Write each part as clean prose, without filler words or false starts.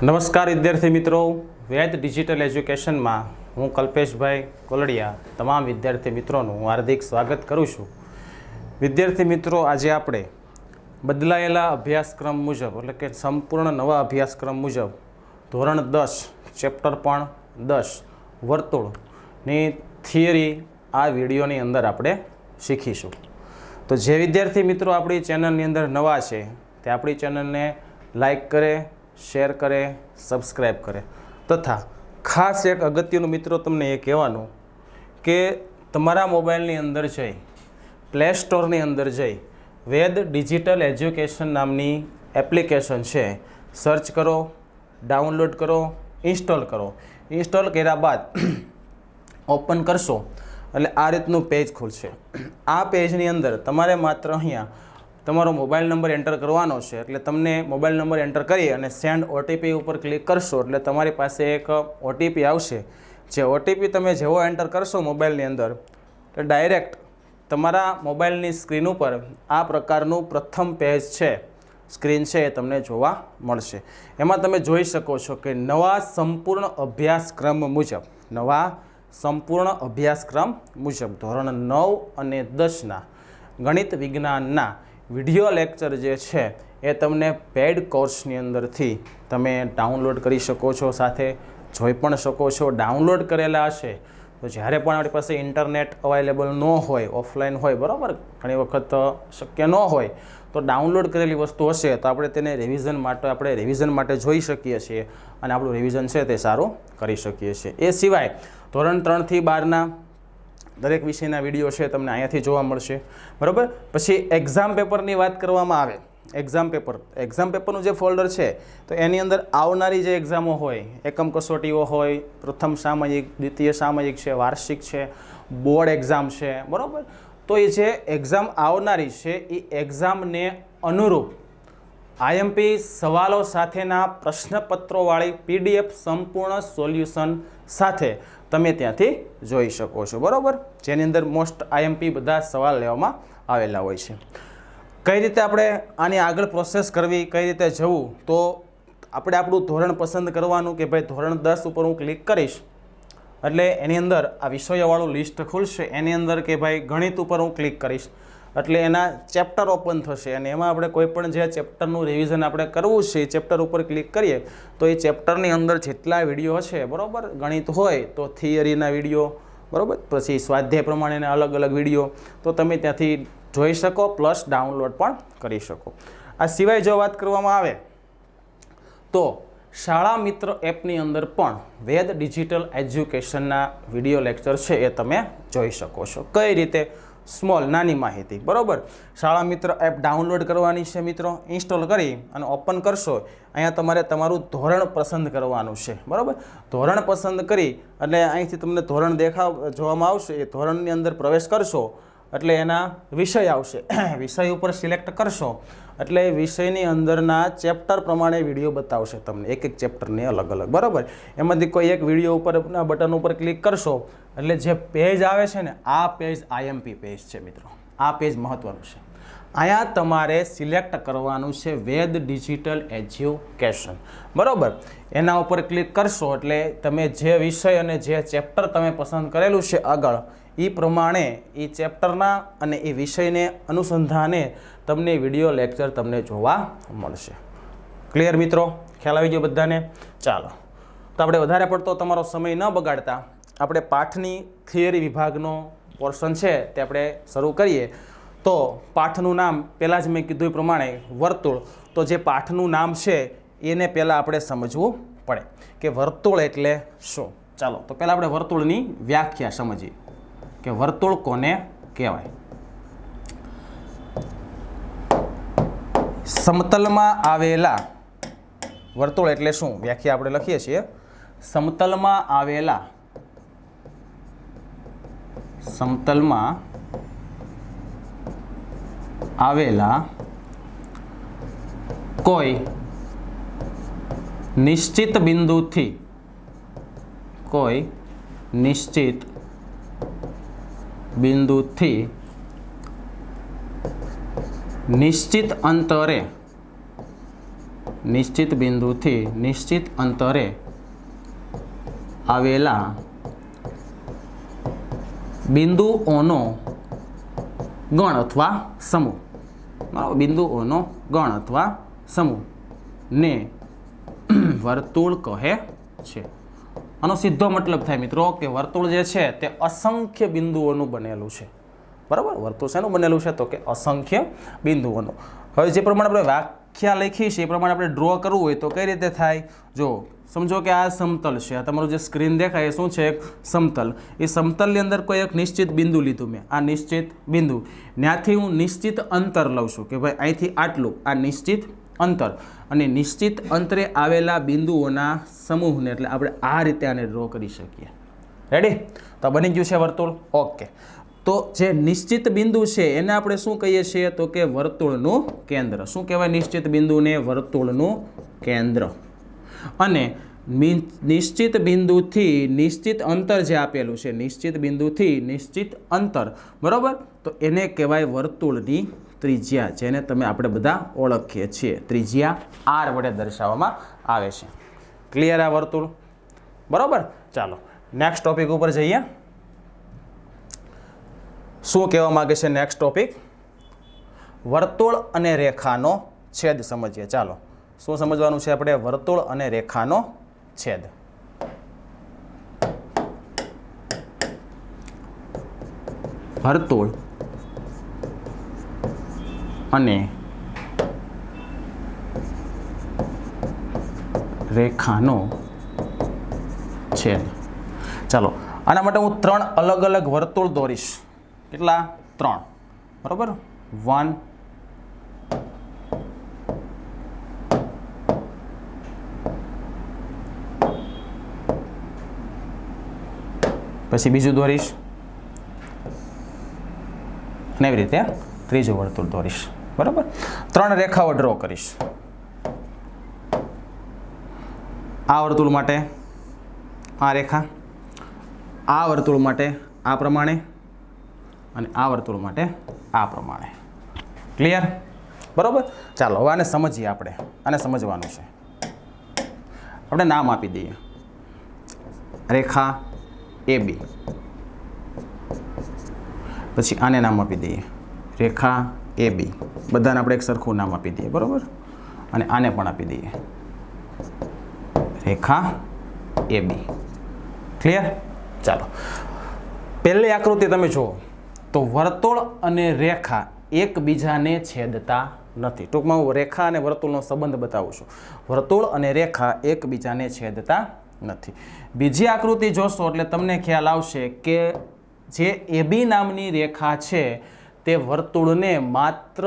નમસ્કાર વિદ્યાર્થી મિત્રો, વેદ ડિજિટલ એજ્યુકેશનમાં હું કલ્પેશભાઈ કોલડિયા તમામ વિદ્યાર્થી મિત્રોનું હાર્દિક સ્વાગત કરું છું. વિદ્યાર્થી મિત્રો, આજે આપણે બદલાયેલા અભ્યાસક્રમ મુજબ એટલે કે સંપૂર્ણ નવા અભ્યાસક્રમ મુજબ ધોરણ 10 ચેપ્ટર પણ 10 વર્તુળની થિયરી આ વિડીયોની અંદર આપણે શીખીશું. તો જે વિદ્યાર્થી મિત્રો આપણી ચેનલની અંદર નવા છે તે આપણી ચેનલને લાઈક કરે, શેર કરે, સબસ્ક્રાઈબ કરે તથા ખાસ એક અગત્યનું મિત્રો તમને એ કહેવાનું કે તમારા મોબાઈલની અંદર જઈ પ્લે સ્ટોરની અંદર જઈ વેદ ડિજિટલ એજ્યુકેશન નામની એપ્લિકેશન છે, સર્ચ કરો, ડાઉનલોડ કરો, ઇન્સ્ટોલ કરો. ઇન્સ્ટોલ કર્યા બાદ ઓપન કરશો એટલે આ રીતનું પેજ ખુલશે. આ પેજની અંદર તમારે માત્ર અહીંયા તમારો મોબાઈલ નંબર એન્ટર કરવાનો છે. એટલે તમને મોબાઈલ નંબર એન્ટર કરી અને સેન્ડ ઓટીપી ઉપર ક્લિક કરશો એટલે તમારી પાસે એક ઓટીપી આવશે. જે ઓટીપી તમે જેવો એન્ટર કરશો મોબાઈલની અંદર એટલે ડાયરેક્ટ તમારા મોબાઈલની સ્ક્રીન ઉપર આ પ્રકારનું પ્રથમ પેજ છે, સ્ક્રીન છે, એ તમને જોવા મળશે. એમાં તમે જોઈ શકો છો કે નવા સંપૂર્ણ અભ્યાસક્રમ મુજબ ધોરણ 9 અને 10ના ગણિત વિજ્ઞાનના વિડીયો લેક્ચર જે છે એ તમને પેડ કોર્સની અંદરથી તમે ડાઉનલોડ કરી શકો છો, સાથે જોઈ પણ શકો છો. ડાઉનલોડ કરેલા હશે તો જ્યારે પણ આપણી પાસે ઇન્ટરનેટ અવેલેબલ ન હોય, ઓફલાઈન હોય, બરાબર, ઘણી વખત શક્ય ન હોય તો ડાઉનલોડ કરેલી વસ્તુ હશે તો આપણે તેને રિવિઝન માટે જોઈ શકીએ છીએ અને આપણું રિવિઝન છે તે સારું કરી શકીએ છીએ. એ સિવાય ધોરણ 3 થી 12ના દરેક વિષયના વિડીયો છે તમને અહીંયાથી જોવા મળશે, બરાબર. પછી એક્ઝામ પેપરની વાત કરવામાં આવે, એક્ઝામ પેપરનું જે ફોલ્ડર છે તો એની અંદર આવનારી જે એક્ઝામો હોય, એકમ કસોટીઓ હોય, પ્રથમ સામાયિક, દ્વિતીય સામાયિક છે, વાર્ષિક છે, બોર્ડ એક્ઝામ છે, બરાબર. તો એ જે એક્ઝામ આવનારી છે એ એક્ઝામને અનુરૂપ આઈએમપી સવાલો સાથેના પ્રશ્નપત્રોવાળી પીડીએફ સંપૂર્ણ સોલ્યુશન સાથે તમે ત્યાંથી જોઈ શકો છો, બરાબર. જેની અંદર મોસ્ટ આઈએમપી બધા સવાલ લેવામાં આવેલા હોય છે. કઈ રીતે આપણે આની આગળ પ્રોસેસ કરવી, કઈ રીતે જવું, તો આપણે આપણું ધોરણ પસંદ કરવાનું કે ભાઈ ધોરણ 10 ઉપર હું ક્લિક કરીશ એટલે એની અંદર આ વિષયોવાળું લિસ્ટ ખુલશે. એની અંદર કે ભાઈ ગણિત ઉપર હું ક્લિક કરીશ એટલે એના ચેપ્ટર ઓપન થશે અને એમાં આપણે કોઈ પણ જે ચેપ્ટરનું રિવિઝન આપણે કરવું છે એ ચેપ્ટર ઉપર ક્લિક કરીએ તો એ ચેપ્ટરની અંદર જેટલા વિડીયો છે, બરાબર, ગણિત હોય તો થિયરીના વિડીયો, બરાબર, પછી સ્વાધ્યાય પ્રમાણેના અલગ અલગ વિડીયો તો તમે ત્યાંથી જોઈ શકો, પ્લસ ડાઉનલોડ પણ કરી શકો. આ સિવાય જો વાત કરવામાં આવે તો શાળા મિત્ર એપની અંદર પણ વેદ ડિજિટલ એજ્યુકેશનના વિડીયો લેક્ચર છે એ તમે જોઈ શકો છો. કઈ રીતે? સ્મોલ, નાની માહિતી, બરાબર. શાળા મિત્ર એપ ડાઉનલોડ કરવાની છે મિત્રો, ઇન્સ્ટોલ કરી અને ઓપન કરશો. અહીંયા તમારે તમારું ધોરણ પસંદ કરવાનું છે, બરાબર. ધોરણ પસંદ કરી એટલે અહીંથી તમને ધોરણ જોવામાં આવશે. એ ધોરણની અંદર પ્રવેશ કરશો એટલે એના વિષય આવશે. વિષય ઉપર સિલેક્ટ કરશો એટલે વિષયની અંદરના ચેપ્ટર પ્રમાણે વિડીયો બતાવશે તમને, એક ચેપ્ટરની અલગ અલગ, બરાબર. એમાંથી કોઈ એક વિડીયો ઉપરના બટન ઉપર ક્લિક કરશો એટલે જે પેજ આવે છે ને આ પેજ આઈએમપી પેજ છે મિત્રો. આ પેજ મહત્વનું છે. અહીંયા તમારે સિલેક્ટ કરવાનું છે વેદ ડિજિટલ એજ્યુકેશન, બરાબર. એના ઉપર ક્લિક કરશો એટલે તમે જે વિષય અને જે ચેપ્ટર તમે પસંદ કરેલું છે આગળ એ પ્રમાણે એ ચેપ્ટરના અને એ વિષયને અનુસંધાને તમને વિડીયો લેક્ચર તમને જોવા મળશે. ક્લિયર મિત્રો? ખ્યાલ આવી ગયો બધાને? ચાલો, તો આપણે વધારે પડતો તમારો સમય ન બગાડતા આપણે પાઠની થિયરી વિભાગનો પોર્શન છે તે આપણે શરૂ કરીએ. તો પાઠનું નામ પહેલાં જ મેં કીધું એ પ્રમાણે વર્તુળ. તો જે પાઠનું નામ છે એને પહેલાં આપણે સમજવું પડે કે વર્તુળ એટલે શું. ચાલો, તો પહેલાં આપણે વર્તુળની વ્યાખ્યા સમજીએ કે વર્તુળ કોને કહેવાય. સમતલમાં આવેલા, વર્તુળ એટલે શું વ્યાખ્યા આપણે લખીએ છીએ, સમતલમાં આવેલા કોઈ નિશ્ચિત બિંદુથી નિશ્ચિત અંતરે નિશ્ચિત બિંદુથી નિશ્ચિત અંતરે આવેલા બિંદુઓનો ગણ અથવા સમૂહ, બરાબર, બિંદુઓનો ગણ અથવા સમૂહ ને વર્તુળ કહે છે. આનો સીધો મતલબ થાય મિત્રો કે વર્તુળ જે છે તે અસંખ્ય બિંદુઓનું બનેલું છે. બરાબર, વર્તુળ શેનું બનેલું છે તો કે અસંખ્ય બિંદુઓનું. હવે જે પ્રમાણે આપણે વ્યાખ્યા લખી છે એ પ્રમાણે આપણે ડ્રો કરવું હોય તો કઈ રીતે થાય? જો સમજો કે આ સમતલ છે, આ તમારું જે સ્ક્રીન દેખાય એ શું છે? એક સમતલ. એ સમતલની અંદર કોઈ એક નિશ્ચિત બિંદુ લીધું મેં, આ નિશ્ચિત બિંદુ, ત્યાંથી હું નિશ્ચિત અંતર લઉં છું કે ભાઈ અહીંથી આટલું, આ નિશ્ચિત અંતર, અને નિશ્ચિત અંતરે આવેલા બિંદુઓના સમૂહને એટલે આપણે આ રીતે આને ડ્રો કરી શકીએ. રેડી? તો બની ગયું છે વર્તુળ. ઓકે, તો જે નિશ્ચિત બિંદુ છે એને આપણે શું કહીએ છીએ તો કે વર્તુળનું કેન્દ્ર. શું કહેવાય નિશ્ચિત બિંદુને? વર્તુળનું કેન્દ્ર. અને નિશ્ચિત બિંદુથી નિશ્ચિત અંતર જે આપેલું છે, નિશ્ચિત બિંદુથી નિશ્ચિત અંતર, બરાબર, તો એને કહેવાય વર્તુળની ત્રિજ્યા, જેને તમે આપણે બધા ઓળખીએ છીએ. ત્રિજ્યા r વડે દર્શાવવામાં આવે છે. ક્લિયર આ વર્તુળ? બરાબર. ચાલો નેક્સ્ટ ટોપિક ઉપર જઈએ. શું કહેવા માંગે છે નેક્સ્ટ ટોપિક? વર્તુળ અને રેખાનો છેદ સમજીએ. ચાલો, શું સમજવાનું છે આપણે? વર્તુળ અને રેખાનો છેદ. વર્તુળ અને રેખાનો છેદ. ચાલો, આના માટે હું 3 અલગ અલગ વર્તુળ દોરીશ. કેટલા? 3. બરાબર. 1, પછી બીજું દોરીશ, અને એવી રીતે ત્રીજું વર્તુળ દોરીશ. બરાબર. 3 રેખાઓ ડ્રો કરીશ. આ વર્તુળ માટે આ રેખા, આ વર્તુળ માટે આ પ્રમાણે, અને આ વર્તુળ માટે આ પ્રમાણે. ક્લિયર? બરાબર. ચાલો હવે આને સમજીએ. આપણે આને સમજવાનું છે. આપણે નામ આપી દઈએ. રેખા AB. પછી આને નામ આપી દઈએ રેખા AB. બધાને આપણે એક સરખું નામ આપી દઈએ. બરાબર. અને આને પણ આપી દઈએ રેખા AB. ક્લિયર? ચાલો, પહેલી આકૃતિ તમે જુઓ તો વર્તુળ અને રેખા એકબીજાને છેદતા નથી. ટૂંકમાં હું રેખા અને વર્તુળનો સંબંધ બતાવું છું. વર્તુળ અને રેખા એકબીજાને છેદતા નથી. બીજી આકૃતિ જોશો એટલે તમને ખ્યાલ આવશે કે જે AB નામની રેખા છે તે વર્તુળને માત્ર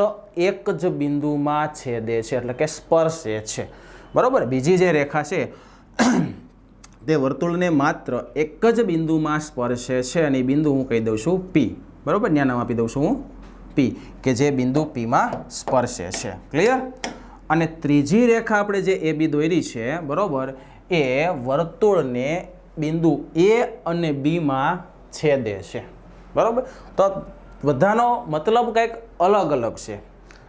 એક જ બિંદુમાં છેદે છે, એટલે કે સ્પર્શે છે. બરાબર. બીજી જે રેખા છે તે વર્તુળને માત્ર એક જ બિંદુમાં સ્પર્શે છે, અને એ બિંદુ હું કહી દઉં છું P. બરાબર. ત્યાં નામ આપી દઉં છું હું P, કે જે બિંદુ Pમાં સ્પર્શે છે. ક્લિયર? અને ત્રીજી રેખા આપણે જે AB દોરી છે, બરાબર, એ વર્તુળને બિંદુ A અને Bમાં છેદે છે. બરાબર. તો બધાનો મતલબ કંઈક અલગ અલગ છે.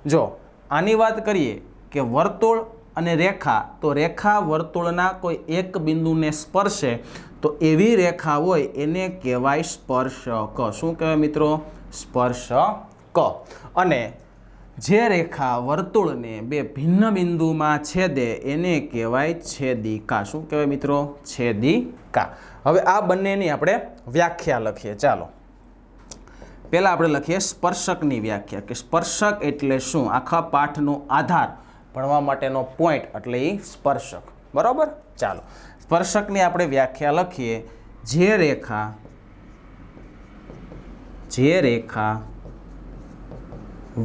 જો આની વાત કરીએ કે વર્તુળ અને રેખા, તો રેખા વર્તુળના કોઈ એક બિંદુને સ્પર્શે તો એવી રેખા હોય એને કહેવાય સ્પર્શક. શું કહેવાય મિત્રો? સ્પર્શક. અને જે રેખા વર્તુળને બે ભિન્ન બિંદુમાં છેદે એને કહેવાય છેદિકા. શું કહેવાય મિત્રો? છેદિકા. હવે આ બંનેની આપણે વ્યાખ્યા લખીએ. ચાલો, પહેલાં આપણે લખીએ સ્પર્શકની વ્યાખ્યા, કે સ્પર્શક એટલે શું? આખા પાઠનો આધાર, ભણવા માટેનો પોઈન્ટ એટલે એ સ્પર્શક. બરાબર. ચાલો, સ્પર્શકની આપણે વ્યાખ્યા લખીએ. જે રેખા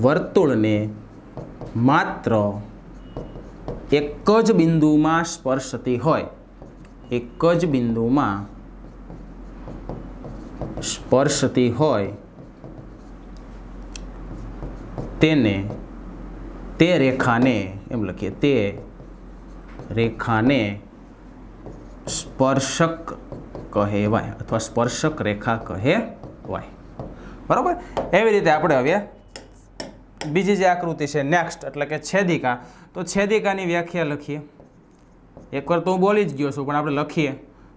વર્તુળને માત્ર એક જ બિંદુમાં સ્પર્શતી હોય, એક જ બિંદુમાં સ્પર્શતી હોય તે રેખાને, એમ લખીએ, તે રેખાને સ્પર્શક કહેવાય અથવા સ્પર્શક રેખા કહેવાય. બરાબર. એવી રીતે આપણે હવે બીજી જે આકૃતિ છે નેક્સ્ટ, એટલે કે છેદિકા, તો છેદિકાની વ્યાખ્યા લખીએ. એકવાર તો હું બોલી જ ગયો છું, પણ આપણે લખીએ.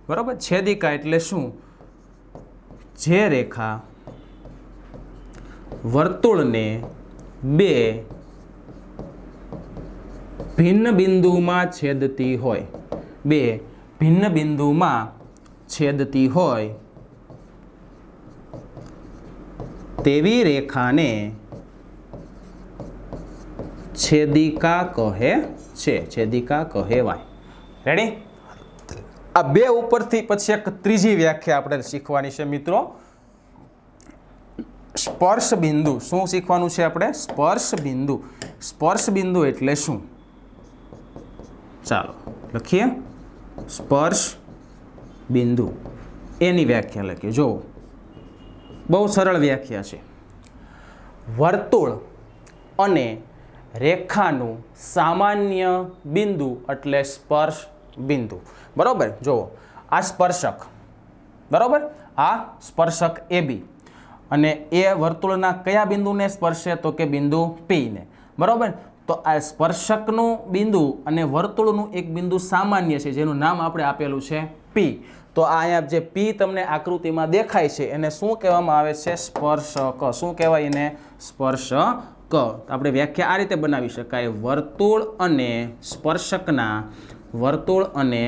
બરાબર, છેદિકા એટલે શું? જે રેખા વર્તુળને બે ભિન્ન બિંદુમાં છેદતી હોય, બે ભિન્ન બિંદુમાં છેદતી હોય તેવી રેખાને છેદિકા કહે છે. છેદિકા કહેવાય. રેડી? આ બે ઉપરથી પછી એક ત્રીજી વ્યાખ્યા આપણે શીખવાની છે મિત્રો. સ્પર્શ બિંદુ. શું શીખવાનું છે આપણે? સ્પર્શ બિંદુ. સ્પર્શ બિંદુ એટલે શું? ચાલો લખીએ. સ્પર્શ બિંદુ એની વ્યાખ્યા લખીએ. જો બહુ સરળ વ્યાખ્યા છે. વર્તુળ અને રેખાનું સામાન્ય બિંદુ એટલે સ્પર્શ બિંદુ. બરાબર? જો આ સ્પર્શક, બરાબર, આ સ્પર્શક AB, અને એ વર્તુળના કયા બિંદુને સ્પર્શે? તો કે બિંદુ P ને. બરાબર? તો આ સ્પર્શકનું બિંદુ અને વર્તુળનું એક બિંદુ સામાન્ય છે, જેનું નામ આપણે આપેલું છે P. તો આ અહીંયા જે P તમને આકૃતિમાં દેખાય છે એને શું કહેવામાં આવે છે? સ્પર્શક. શું કહેવાય એને? સ્પર્શક. આપણે વ્યાખ્યા આ રીતે બનાવી શકાય. વર્તુળ અને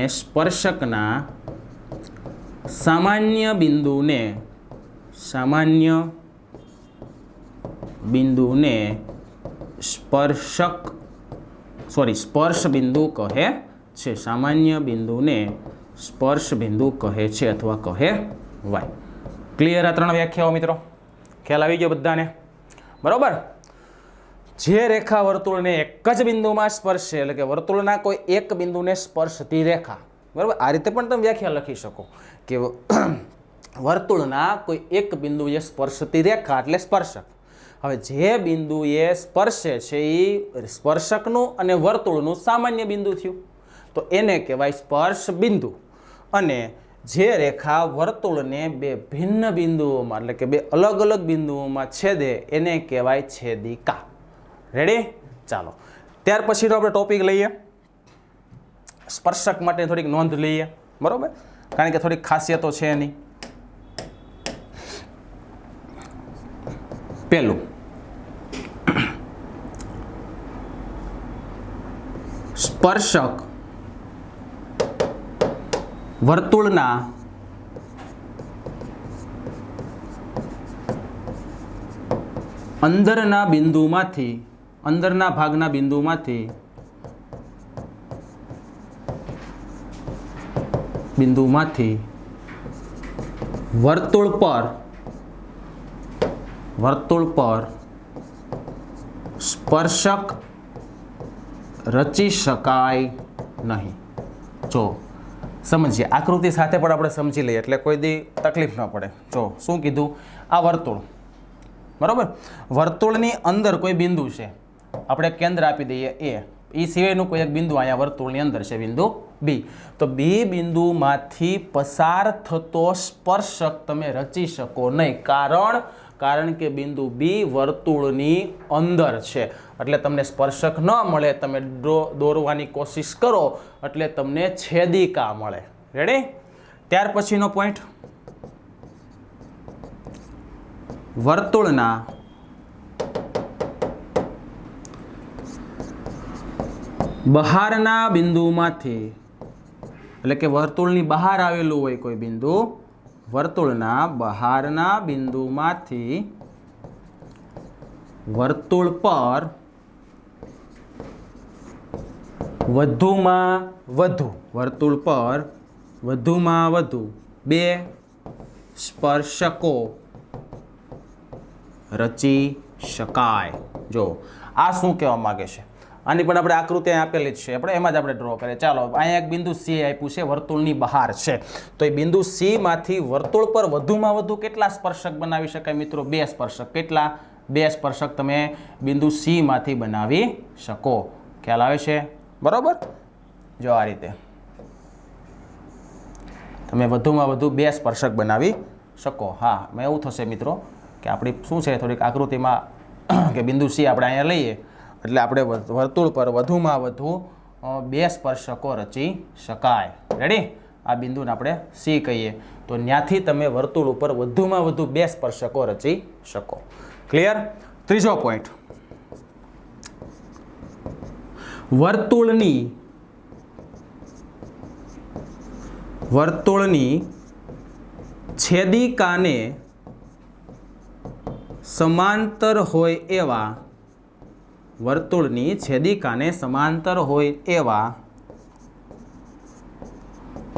સ્પર્શકના સામાન્ય બિંદુને સ્પર્શ બિંદુ કહે છે. સામાન્ય બિંદુને સ્પર્શ બિંદુ કહે છે અથવા કહેવાય. ક્લિયર? આ ત્રણ વ્યાખ્યાઓ મિત્રો ખ્યાલ આવી ગયો બધાને? બરોબર? જે રેખા વર્તુળને એક જ બિંદુમાં સ્પર્શે, એટલે કે વર્તુળના કોઈ એક બિંદુને સ્પર્શતી રેખા. બરાબર? આ રીતે પણ તમે વ્યાખ્યા લખી શકો કે વર્તુળના કોઈ એક બિંદુએ સ્પર્શતી રેખા એટલે સ્પર્શક. હવે જે બિંદુએ સ્પર્શે છે એ સ્પર્શકનું અને વર્તુળનું સામાન્ય બિંદુ થયું, તો એને કહેવાય સ્પર્શ બિંદુ. અને જે રેખા વર્તુળને બે ભિન્ન બિંદુઓમાં, એટલે કે બે અલગ અલગ બિંદુઓમાં છેદે એને કહેવાય છેદિકા. રેડી? ચાલો ત્યાર પછીનો આપણે ટોપિક લઈએ. સ્પર્શક માટે થોડીક નોંધ લઈએ. બરાબર? કારણ કે થોડીક ખાસિયતો છે એની. પહેલું, સ્પર્શક વર્તુળના અંદરના ભાગના બિંદુમાંથી વર્તુળ પર સ્પર્શક રચી શકાય નહીં. જો સમજીએ, આકૃતિ સાથે પણ આપણે સમજી લઈએ એટલે કોઈ દી તકલીફ ન પડે. જો શું કીધું? આ વર્તુળ, બરાબર, વર્તુળની અંદર કોઈ બિંદુ છે, આપણે કેન્દ્ર આપી દઈએ એ સિવાયનું કોઈ એક બિંદુ અહીંયા વર્તુળની અંદર છે, બિંદુ B. તો B બિંદુમાંથી પસાર થતો સ્પર્શક તમે રચી શકો નહીં. કારણ કે બિંદુ B વર્તુળની અંદર છે, એટલે તમને સ્પર્શક ન મળે. તમે દોરવાની કોશિશ કરો એટલે તમને છેદિકા મળે. રેડી? ત્યાર પછીનો પોઈન્ટ, વર્તુળના બહારના બિંદુમાંથી, એટલે કે વર્તુળની બહાર આવેલું હોય કોઈ બિંદુ, વર્તુળના બહારના બિંદુમાંથી વર્તુળ પર વધુમાં વધુ બે સ્પર્શકો રચી શકાય. જો આ શું કહેવા માંગે છે? આની પણ આપણે આકૃતિ આપેલી જ છે, આપણે એમાં જ આપણે ડ્રો કરીએ. ચાલો અહીંયા એક બિંદુ C આપ્યું છે, વર્તુળની બહાર છે. તો એ બિંદુ C માંથી વર્તુળ પર વધુમાં વધુ કેટલા સ્પર્શક બનાવી શકાય મિત્રો? બે સ્પર્શક. કેટલા? બે સ્પર્શક તમે બિંદુ C માંથી બનાવી શકો. ખ્યાલ આવે છે? બરોબર? જો આ રીતે તમે વધુમાં વધુ બે સ્પર્શક બનાવી શકો. હા, એવું થશે મિત્રો કે આપણી શું છે થોડીક આકૃતિમાં કે બિંદુ C આપણે અહીંયા લઈએ એટલે આપણે વર્તુળ પર વધુમાં વધુ 2 સ્પર્શકો રચી શકાય. રેડી? આ બિંદુને આપણે સી કહીએ. તો ત્યાંથી તમે વર્તુળ ઉપર વધુમાં વધુ 2 સ્પર્શકો રચી શકો. ક્લિયર? ત્રીજો પોઈન્ટ, વર્તુળની છેદિકાને સમાંતર હોય એવા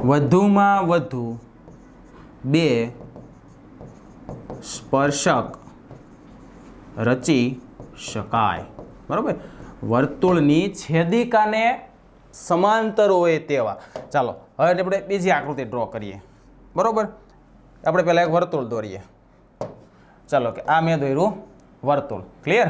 વધુમાં વધુ 2 સ્પર્શક રચી શકાય. બરાબર? વર્તુળની છેદિકાને સમાંતર હોય તેવા. ચાલો હવે આપણે બીજી આકૃતિ ડ્રો કરીએ. બરાબર? આપણે પહેલાં એક વર્તુળ દોરીએ. ચાલો કે આ મેં દોર્યું વર્તુળ. ક્લિયર?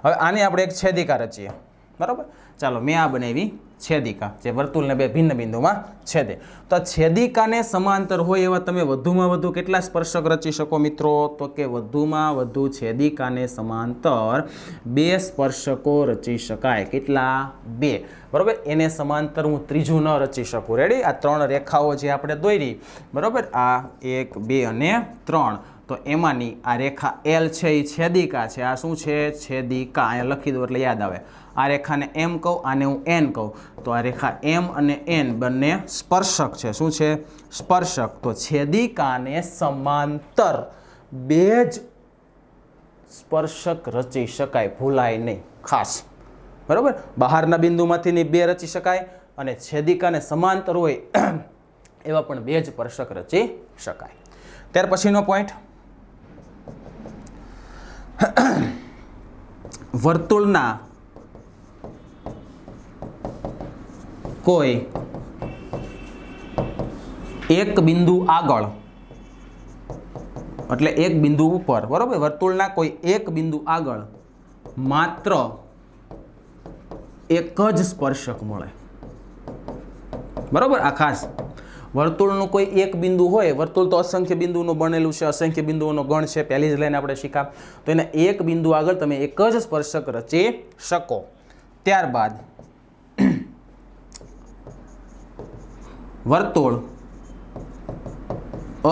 હવે આની આપણે એક છેદિકા રચીએ. બરાબર? ચાલો મેં આ બનાવી છેદિકા, જે વર્તુળને 2 ભિન્ન બિંદુમાં છેદે. તો છેદિકાને સમાંતર હોય એવા તમે વધુમાં વધુ કેટલા સ્પર્શક રચી શકો મિત્રો? તો કે વધુમાં વધુ છેદિકાને સમાંતર 2 સ્પર્શકો રચી શકાય. કેટલા? 2. બરાબર? એને સમાંતર હું ત્રીજું ન રચી શકું. રેડી? આ 3 રેખાઓ જે આપણે દોરી, બરાબર, આ 1 2 અને 3, તો એમાંની આ રેખા L છે એ છેદિકા છે. આ શું છે? છેદિકા. અહીંયા લખી દો એટલે યાદ આવે. આ રેખાને M કહું, આને હું N કહું. તો આ રેખા M અને N બંને સ્પર્શક છે. શું છે? સ્પર્શક. તો છેદિકાને સમાંતર 2 જ સ્પર્શક રચી શકાય. ભૂલાય નહીં ખાસ. બરાબર? બહારના બિંદુમાંથી 2 રચી શકાય અને છેદિકાને સમાંતર હોય એવા પણ 2 જ સ્પર્શક રચી શકાય. ત્યાર પછીનો પોઈન્ટ, વર્તુળના કોઈ એક બિંદુ આગળ, એટલે એક બિંદુ ઉપર, બરાબર, વર્તુળના કોઈ એક બિંદુ આગળ માત્ર એક જ સ્પર્શક મળે. બરાબર? આ ખાસ વર્તુળનું કોઈ એક બિંદુ હોય, વર્તુળ તો અસંખ્ય બિંદુનું બનેલું છે, અસંખ્ય બિંદુઓનો ગણ છે, પહેલી જ લાઈન આપણે શીખ્યા. તો એના એક બિંદુ આગળ તમે એક જ સ્પર્શક રચી શકો. ત્યારબાદ વર્તુળ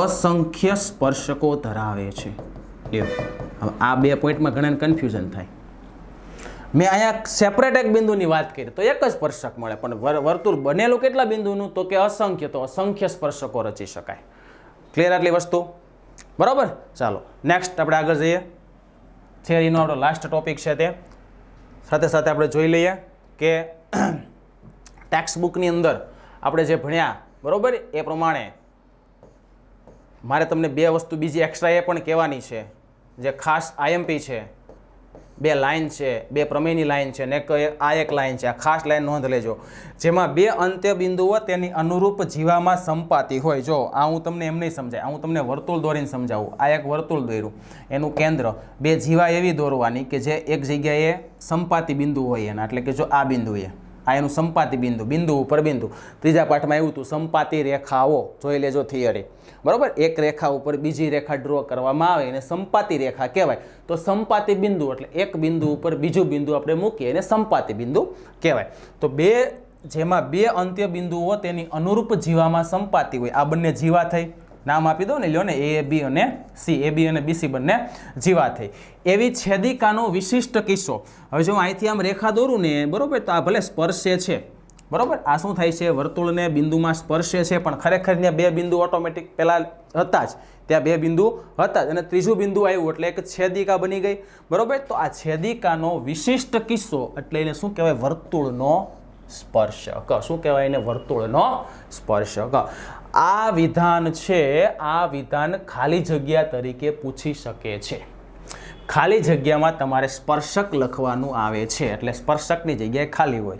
અસંખ્ય સ્પર્શકો ધરાવે છે. હવે આ 2 પોઈન્ટમાં ઘણાને કન્ફ્યુઝન થાય. મેં અહીંયા સેપરેટ એક બિંદુની વાત કરી તો એક જ સ્પર્શક મળે, પણ વર્તુળ બનેલું કેટલા બિંદુનું? તો કે અસંખ્ય. તો અસંખ્ય સ્પર્શકો રચી શકાય. ક્લિયર આટલી વસ્તુ? બરાબર? ચાલો નેક્સ્ટ આપણે આગળ જઈએ. થિયરીનો આપણો લાસ્ટ ટોપિક છે તે સાથે સાથે આપણે જોઈ લઈએ કે ટેક્સ્ટ બુકની અંદર આપણે જે ભણ્યા, બરાબર, એ પ્રમાણે મારે તમને 2 વસ્તુ બીજી એક્સ્ટ્રા એ પણ કહેવાની છે, જે ખાસ IMP છે. 2 લાઈન છે, 2 પ્રમેયની લાઈન છે ને આ એક લાઈન છે. આ ખાસ લાઈન નોંધ લેજો, જેમાં 2 અંત્ય બિંદુઓ તેની અનુરૂપ જીવામાં સંપાતી હોય. જો આ હું તમને એમ નહીં સમજાય, આ હું તમને વર્તુળ દોરીને સમજાવું. આ એક વર્તુળ દોર્યું, એનું કેન્દ્ર 2 જીવા એવી દોરવાની કે જે એક જગ્યાએ સંપાતી બિંદુ હોય એના. એટલે કે જો આ બિંદુએ, આ એનું સંપાતી બિંદુ, બિંદુ ઉપર બિંદુ. ત્રીજા પાઠમાં આવ્યું હતું સંપાતી રેખાઓ, જોઈ લેજો થિયરી. બરાબર? એક રેખા ઉપર બીજી રેખા ડ્રો કરવામાં આવે એને સંપાતી રેખા કહેવાય. તો સંપાતી બિંદુ એટલે એક બિંદુ ઉપર બીજું બિંદુ આપણે મૂકીએ એને સંપાતી બિંદુ કહેવાય. તો જેમાં 2 અંત્ય બિંદુઓ તેની અનુરૂપ જીવામાં સંપાતી હોય. આ બંને જીવા થઈ, નામ આપી દો ને, લ્યો ને, A B અને C, AB અને BC બંને જીવા થઈ. એવી છેદિકાનો વિશિષ્ટ કિસ્સો. હવે જો અહીંથી આમ રેખા દોરું ને, બરાબર, તો આ ભલે સ્પર્શે છે, બરાબર, આ શું થાય છે? વર્તુળને બિંદુમાં સ્પર્શે છે, પણ ખરેખર ત્યાં 2 બિંદુ ઓટોમેટિક પહેલાં હતા જ, ત્યાં 2 બિંદુ હતા જ, અને ત્રીજું બિંદુ આવ્યું એટલે એક છેદિકા બની ગઈ. બરાબર? તો આ છેદિકાનો વિશિષ્ટ કિસ્સો એટલે એને શું કહેવાય? વર્તુળનો સ્પર્શક. શું કહેવાય એને? વર્તુળનો સ્પર્શક. આ વિધાન છે, આ વિધાન ખાલી જગ્યા તરીકે પૂછી શકે છે. ખાલી જગ્યામાં તમારે સ્પર્શક લખવાનું આવે છે, એટલે સ્પર્શકની જગ્યાએ ખાલી હોય.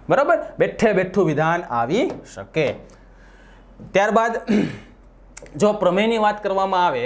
બરાબર? બેઠે બેઠું વિધાન આવી શકે. ત્યારબાદ જો પ્રમેયની વાત કરવામાં આવે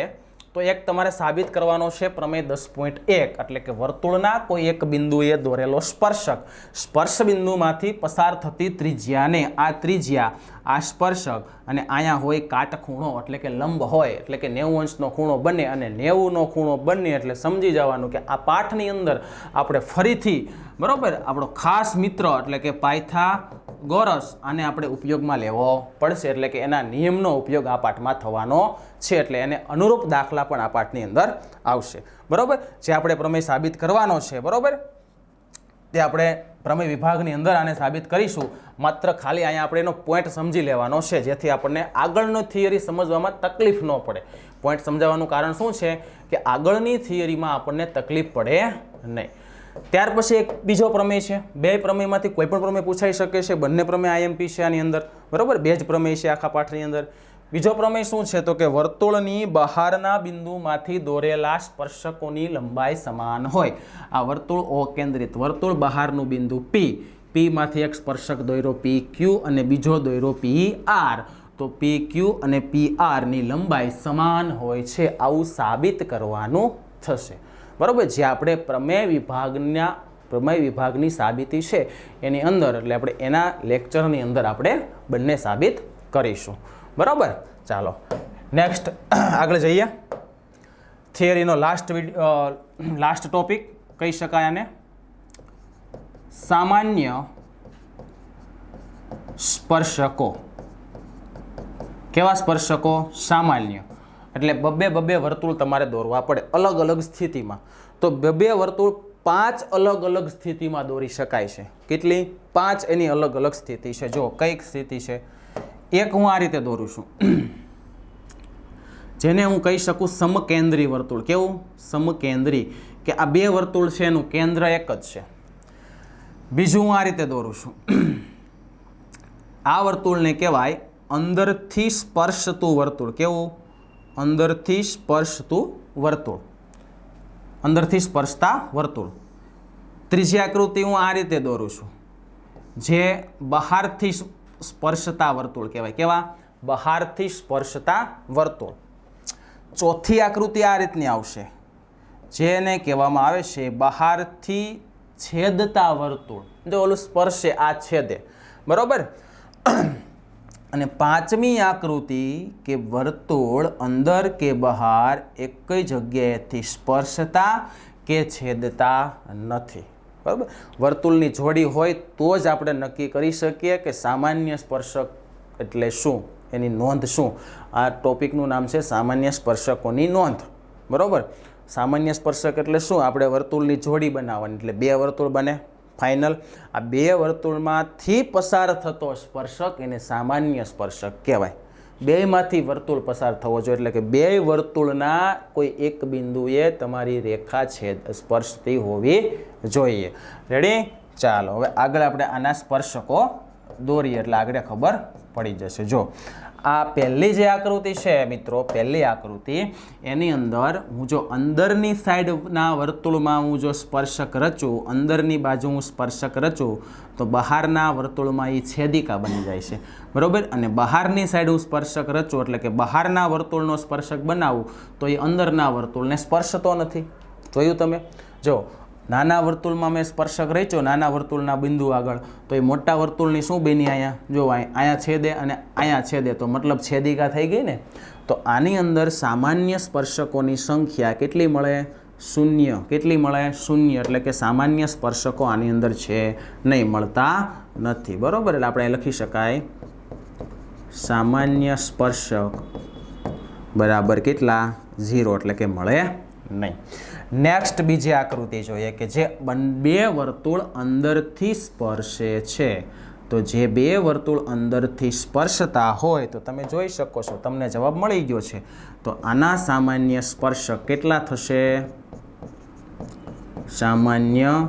તો એક તમારે સાબિત કરવાનો છે પ્રમેય 10.1 એટલે કે વર્તુળના કોઈ એક બિંદુએ દોરેલો સ્પર્શ બિંદુમાંથી પસાર થતી ત્રિજ્યાને આ ત્રિજ્યા આ સ્પર્શક અને અહીંયા હોય કાટખૂણો એટલે કે લંબ હોય એટલે કે 90 અંશનો ખૂણો બને અને 90નો ખૂણો બને એટલે સમજી જવાનું કે આ પાઠની અંદર આપણે ફરીથી બરોબર આપણો ખાસ મિત્ર એટલે કે પાયથાગોરસ આને આપણે ઉપયોગમાં લેવો પડશે એટલે કે એના નિયમનો ઉપયોગ આ પાઠમાં થવાનો છે એટલે એને અનુરૂપ દાખલા પણ આ પાઠની અંદર આવશે બરોબર જે આપણે પ્રમેય સાબિત કરવાનો છે બરોબર તે આપણે પ્રમેય વિભાગની અંદર આને સાબિત કરીશું માત્ર ખાલી અહીંયા આપણે એનો પોઈન્ટ સમજી લેવાનો છે જેથી આપણને આગળનો થિયરી સમજવામાં તકલીફ ન પડે પોઈન્ટ સમજાવવાનું કારણ શું છે કે આગળની થિયરીમાં આપણને તકલીફ પડે નહીં ત્યાર પછી એક બીજો પ્રમેય છે બે પ્રમેયમાંથી કોઈ પણ પ્રમેય પૂછાઈ શકે છે બંને પ્રમેય આઈએમપી છે આની અંદર બરાબર બે જ પ્રમેય છે આખા પાઠની અંદર બીજો પ્રમેય શું છે તો કે વર્તુળની બહારના બિંદુમાંથી દોરેલા સ્પર્શકોની લંબાઈ સમાન હોય આ વર્તુળ ઓ કેન્દ્રિત વર્તુળ બહારનું બિંદુ પી માંથી એક સ્પર્શક દોર્યો પી ક્યુ અને બીજો દોર્યો પી આર તો પી ક્યુ અને પી આરની લંબાઈ સમાન હોય છે આવું સાબિત કરવાનું થશે બરાબર જે આપણે પ્રમેય વિભાગની સાબિતી છે એની અંદર એટલે આપણે એના લેક્ચરની અંદર આપણે બંને સાબિત કરીશું બરાબર ચાલો નેક્સ્ટ આગળ જઈએ થિયરીનો લાસ્ટ ટોપિક કહી શકાય આને સામાન્ય સ્પર્શકો કેવા સ્પર્શકો સામાન્ય એટલે બબ્બે વર્તુળ તમારે દોરવા પડે અલગ અલગ સ્થિતિમાં તો બબ્બે વર્તુળ 5 અલગ અલગ સ્થિતિમાં દોરી શકાય છે કેટલી 5 એની અલગ અલગ સ્થિતિ છે જો કઈક સ્થિતિ છે એક હું આ રીતે દોરું છું જેને હું કહી શકું સમકેન્દ્રી વર્તુળ કેવું સમકેન્દ્રી કે આ બે વર્તુળ છે એનું કેન્દ્ર એક જ છે બીજું હું આ રીતે દોરું છું આ વર્તુળને કહેવાય અંદરથી સ્પર્શતું વર્તુળ કેવું અંદરથી સ્પર્શતું વર્તુળ અંદરથી સ્પર્શતા વર્તુળ ત્રીજી આકૃતિ હું આ રીતે દોરું છું જે બહારથી સ્પર્શતા વર્તુળ કહેવાય કેવા બહારથી સ્પર્શતા વર્તુળ ચોથી આકૃતિ આ રીતની આવશે જેને કહેવામાં આવે છે બહારથી છેદતા વર્તુળ જો ઓલું સ્પર્શે આ છેદે બરોબર અને પાંચમી આકૃતિ કે વર્તુળ અંદર કે બહાર એક જગ્યાએથી સ્પર્શતા કે છેદતા નથી બરાબર વર્તુળની જોડી હોય તો જ આપણે નક્કી કરી શકીએ કે સામાન્ય સ્પર્શક એટલે શું એની નોંધ શું આ ટોપિકનું નામ છે સામાન્ય સ્પર્શકોની નોંધ બરાબર સામાન્ય સ્પર્શક એટલે શું આપણે વર્તુળની જોડી બનાવવાની એટલે બે વર્તુળ બને ફાઇનલ આ બે વર્તુળમાંથી પસાર થતો સ્પર્શક એને સામાન્ય સ્પર્શક કહેવાય બેમાંથી વર્તુળ પસાર થવો જોઈએ એટલે કે બે વર્તુળના કોઈ એક બિંદુએ તમારી રેખા સ્પર્શતી હોવી જોઈએ રેડી ચાલો હવે આગળ આપણે આના સ્પર્શકો દોરીએ એટલે આગળ ખબર પડી જશે જો આ પહેલી જે આકૃતિ છે મિત્રો પહેલી આકૃતિ એની અંદર હું જો અંદરની સાઈડના વર્તુળમાં હું જો સ્પર્શક રચું અંદરની બાજુ હું સ્પર્શક રચું તો બહારના વર્તુળમાં એ છેદિકા બની જાય છે બરાબર અને બહારની સાઈડ હું સ્પર્શક રચું એટલે કે બહારના વર્તુળનો સ્પર્શક બનાવું તો એ અંદરના વર્તુળને સ્પર્શતો નથી જોયું તમે જો નાના વર્તુળમાં મેં સ્પર્શક રચ્યો નાના વર્તુળના બિંદુ આગળ તો એ મોટા વર્તુળની શું બની અહીંયા જો અહીંયા છેદે અને અહીંયા છેદે તો મતલબ છેદિકા થઈ ગઈ ને તો આની અંદર સામાન્ય સ્પર્શકોની સંખ્યા કેટલી મળે શૂન્ય કેટલી મળે શૂન્ય એટલે કે સામાન્ય સ્પર્શકો આની અંદર છે નહીં મળતા નથી બરાબર એટલે આપણે લખી શકાય સામાન્ય સ્પર્શક બરાબર કેટલા 0 એટલે કે મળે નહીં નેક્સ્ટ બીજી આકૃતિ જોઈએ કે જે બે વર્તુળ અંદરથી સ્પર્શે છે તો જે બે વર્તુળ અંદરથી સ્પર્શતા હોય તો તમે જોઈ શકો છો તમને જવાબ મળી ગયો છે તો આના સામાન્ય સ્પર્શક કેટલા થશે સામાન્ય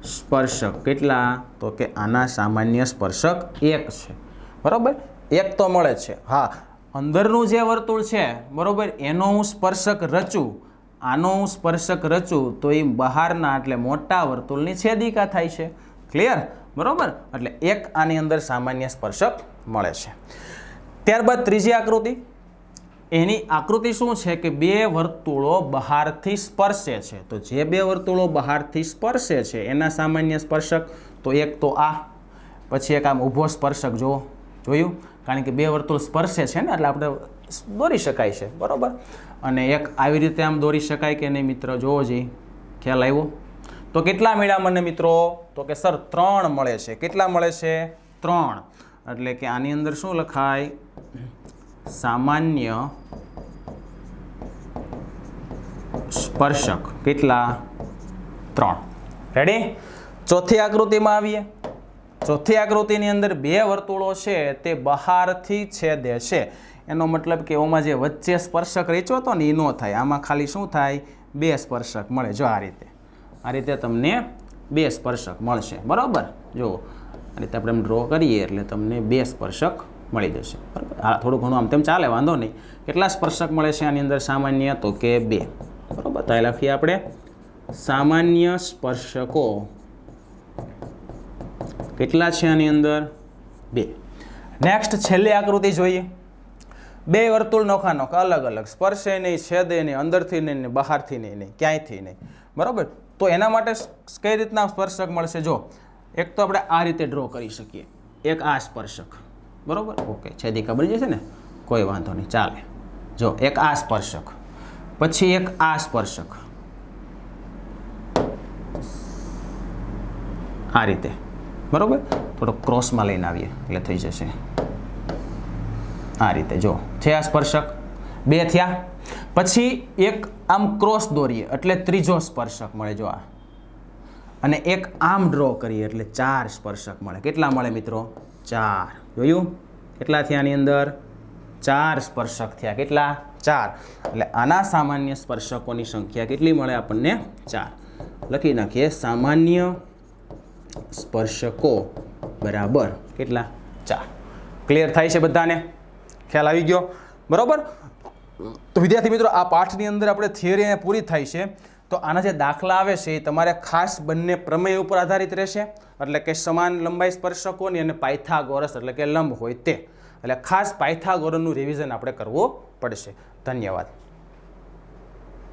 સ્પર્શક કેટલા તો કે આના સામાન્ય સ્પર્શક 1 છે બરાબર 1 તો મળે છે હા અંદરનું જે વર્તુળ છે બરાબર એનો હું સ્પર્શક રચું આનો હું સ્પર્શક રચું તો એ બહારના એટલે મોટા વર્તુળની છેદિકા થાય છે ક્લિયર બરાબર એટલે 1 આની અંદર સામાન્ય સ્પર્શક મળે છે ત્યારબાદ ત્રીજી આકૃતિ એની આકૃતિ શું છે કે બે વર્તુળો બહારથી સ્પર્શે છે. તો જે બે વર્તુળો બહારથી સ્પર્શે છે એના સામાન્ય સ્પર્શક તો એક તો આ, પછી એક આમ ઊભો સ્પર્શક જોયું, કારણ કે બે વર્તુળ સ્પર્શે છે ને એટલે આપણે દોરી શકાય છે, બરોબર. અને એક આવી રીતે આમ દોરી શકાય કે નહીં મિત્ર, જોવો જી, ખ્યાલ આવ્યો? તો કેટલા મળ્યા મને મિત્રો? તો કે સર 3 મળે છે. કેટલા મળે છે? 3. એટલે કે આની અંદર શું લખાય? સામાન્ય સ્પર્શક કેટલા? 3. રેડી? ચોથી આકૃતિમાં આવીએ. ચોથી આકૃતિની અંદર બે વર્તુળો છે તે બહારથી છેદે છે. એનો મતલબ કે ઓમાં જે વચ્ચે સ્પર્શક રચ્યો હતો ને એ ન થાય, આમાં ખાલી શું થાય? 2 સ્પર્શક મળે. જો આ રીતે તમને 2 સ્પર્શક મળશે, બરાબર. જો આ રીતે આપણે ડ્રો કરીએ એટલે તમને 2 સ્પર્શક મળી જશે, બરાબર. હા, થોડું ઘણું આમ તેમ ચાલે, વાંધો નહીં. કેટલા સ્પર્શક મળે છે આની અંદર સામાન્ય? તો કે 2, બરાબર. તો લખીએ આપણે સામાન્ય સ્પર્શકો કેટલા છે આની અંદર? 2. નેક્સ્ટ છેલ્લી આકૃતિ જોઈએ. બે વર્તુળ નોખા અલગ અલગ, સ્પર્શે નહીં, છેદે નહીં, અંદરથી નહીં, બહારથી નહીં, ક્યાંયથી નહીં, બરાબર. તો એના માટે કઈ રીતના સ્પર્શક મળશે? જો એક તો આપણે આ રીતે ડ્રો કરી શકીએ, એક આ સ્પર્શક, બરાબર. ઓકે, છેદિકા બની જશે ને, કોઈ વાંધો નહીં, ચાલે. જો એક આ સ્પર્શક, પછી એક આ સ્પર્શક, આ રીતે, બરાબર. થોડો ક્રોસમાં લઈને આવીએ એટલે થઈ જશે આ રીતે. જો છે આ સ્પર્શક, 2 થયા. પછી એક આમ ક્રોસ દોરીએ એટલે ત્રીજો સ્પર્શક મળે. જો આ, અને એક આમ ડ્રો કરીએ એટલે 4 સ્પર્શક મળે. કેટલા મળે મિત્રો? 4. જોયું? કેટલા થયા આની અંદર? 4 સ્પર્શક થયા. કેટલા? 4. એટલે આના સામાન્ય સ્પર્શકોની સંખ્યા કેટલી મળે આપણને? 4. લખી નાખીએ સામાન્ય સ્પર્શકો બરાબર કેટલા? 4. ક્લિયર થાય છે બધાને? ખ્યાલ આવી ગયો? બરાબર. તો વિદ્યાર્થી મિત્રો, આ પાઠની અંદર આપણે થિયરી પૂરી થાય છે. તો આના જે દાખલા આવે છે એ તમારે ખાસ બંને પ્રમેય ઉપર આધારિત રહેશે, એટલે કે સમાન લંબાઈ સ્પર્શકોની અને પાયથાગોરસ એટલે કે લંબ હોય તે. એટલે ખાસ પાયથાગોરસનું રિવિઝન આપણે કરવું પડશે. ધન્યવાદ.